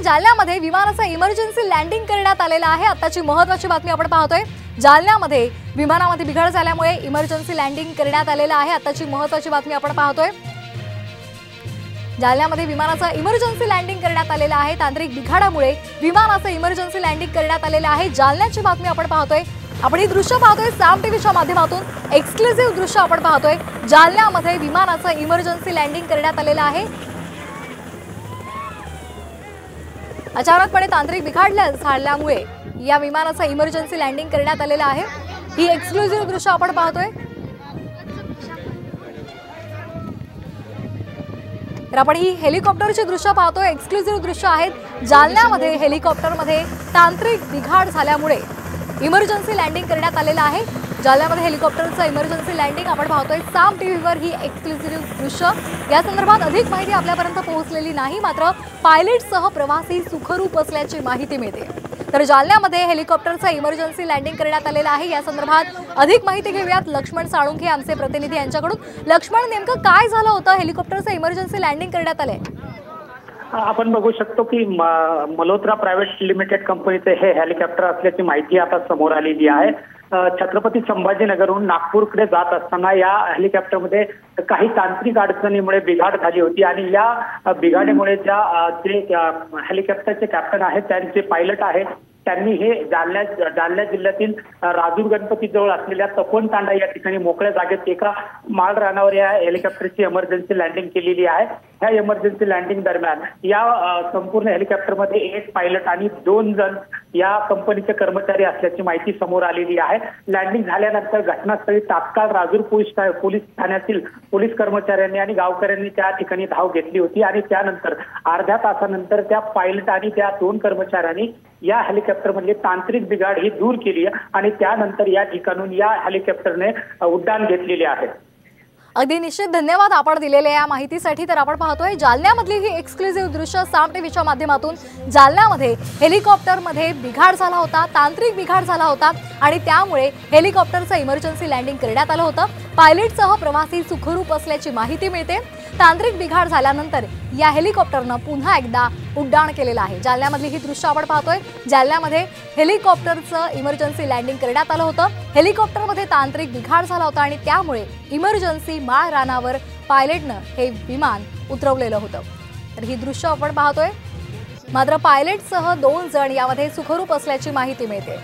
जालन्यामध्ये विमानाचं emergency landing करण्यात आलेलं आहे। आताची महत्त्वाची बातमी आपण पाहतोय। जालन्यामध्ये विमानामध्ये बिघाड झाल्यामुळे इमर्जन्सी लँडिंग करण्यात आलेलं आहे। आताची महत्त्वाची बातमी आपण पाहतोय। जालन्यामध्ये विमानाचं इमर्जन्सी लँडिंग करण्यात आलेलं आहे। तांत्रिक बिघाडामुळे विमानाचं इमर्जन्सी लँडिंग करण्यात आलेलं आहे। जालन्याची बातमी आपण पाहतोय। आपण ही दृश्य पाहतोय साम टीव्हीच्या माध्यमातून। एक्सक्लुझिव्ह दृश्य आपण पाहतोय। जालन्यामध्ये विमानाचं इमर्जन्सी लँडिंग करण्यात आलेलं आहे। अचानकपणे तांत्रिक बिघाड झाल्यामुळे या विमानाचं इमर्जन्सी लँडिंग करण्यात आलेलं आहे। ही एक्सक्लुझिव्ह दृश्य आपण पाहतोय। तर आपण ही हेलिकॉप्टरची दृश्य पाहतोय। एक्सक्लुझिव्ह दृश्य आहेत। जालन्यामध्ये हेलिकॉप्टरमध्ये तांत्रिक बिघाड झाल्यामुळे इमर्जन्सी लँडिंग करण्यात आलेलं आहे। जालन्यामध्ये हेलिकॉप्टरचं इमर्जन्सी लँडिंग आपण पाहतोय। साम टीव्हीवर ही एक्सक्लुझिव्ह दृश्य। या संदर्भात अधिक माहिती आपल्यापर्यंत पोहोचलेली नाही, मात्र पायलटसह प्रवासी सुखरूप असल्याची माहिती मिळते। तर जालन्यामध्ये हेलिकॉप्टरचं इमर्जन्सी लँडिंग करण्यात आलेलं आहे। या संदर्भात अधिक माहिती घेऊयात लक्ष्मण साळुंखे आमचे प्रतिनिधी यांच्याकडून। लक्ष्मण, नेमकं काय झालं होतं? हेलिकॉप्टरचं इमर्जन्सी लँडिंग करण्यात आलंय। आपण बघू शकतो की मल्होत्रा प्रायव्हेट लिमिटेड कंपनीचे हे हेलिकॉप्टर असल्याची माहिती आता समोर आलेली आहे। छत्रपती संभाजीनगरहून नागपूरकडे जात असताना या हेलिकॉप्टरमध्ये काही तांत्रिक अडचणीमुळे बिघाड झाली होती आणि या बिघाडीमुळे जे हेलिकॉप्टरचे कॅप्टन आहेत, त्यांचे पायलट आहेत, त्यांनी हे जालन्या जिल्ह्यातील राजूर गणपती जवळ असलेल्या तपोन तांडा या ठिकाणी मोकळ्या जागेत एका माळ रानावर या हेलिकॉप्टरची इमर्जन्सी लँडिंग केलेली आहे। ह्या इमर्जन्सी लँडिंग दरम्यान या संपूर्ण हेलिकॉप्टरमध्ये एक पायलट आणि 2 जण या कंपनीचे कर्मचारी असल्याची माहिती समोर आलेली आहे। लँडिंग झाल्यानंतर घटनास्थळी तात्काळ राजूर पोलीस ठाण्यातील पोलीस कर्मचाऱ्यांनी आणि गावकऱ्यांनी त्या ठिकाणी धाव घेतली होती आणि त्यानंतर अर्ध्या तासानंतर त्या पायलट आणि त्या 2 कर्मचाऱ्यांनी या हेलिकॉप्टरमधले तांत्रिक बिघाड ही दूर केली आणि त्यानंतर या ठिकाणून या हेलिकॉप्टरने उड्डाण घेतलेले आहे। अगदी निश्चित धन्यवाद आपण दिलेल्या या माहितीसाठी। तर आपण पाहतोय जालन्यामधली ही एक्सक्लुझिव्ह दृश्य साम टीव्हीच्या माध्यमातून। जालन्यामध्ये हेलिकॉप्टरमध्ये बिघाड झाला होता, तांत्रिक बिघाड झाला होता आणि त्यामुळे हेलिकॉप्टरचं इमर्जन्सी लँडिंग करण्यात आलं होतं। पायलटसह प्रवासी सुखरूप असल्याची माहिती मिळते। तांत्रिक बिघाड झाल्यानंतर या हेलिकॉप्टरनं पुन्हा एकदा उड्डाण केलेलं आहे। जालन्यामधली ही दृश्य आपण पाहतोय। जालन्यामध्ये हेलिकॉप्टरचं इमर्जन्सी लँडिंग करण्यात आलं होतं। हेलिकॉप्टरमध्ये तांत्रिक बिघाड झाला होता आणि त्यामुळे इमर्जन्सी माळ रानावर पायलटनं हे विमान उतरवलेलं होतं। तर ही दृश्य आपण पाहतोय। मात्र पायलटसह 2 जण यामध्ये सुखरूप असल्याची माहिती मिळते।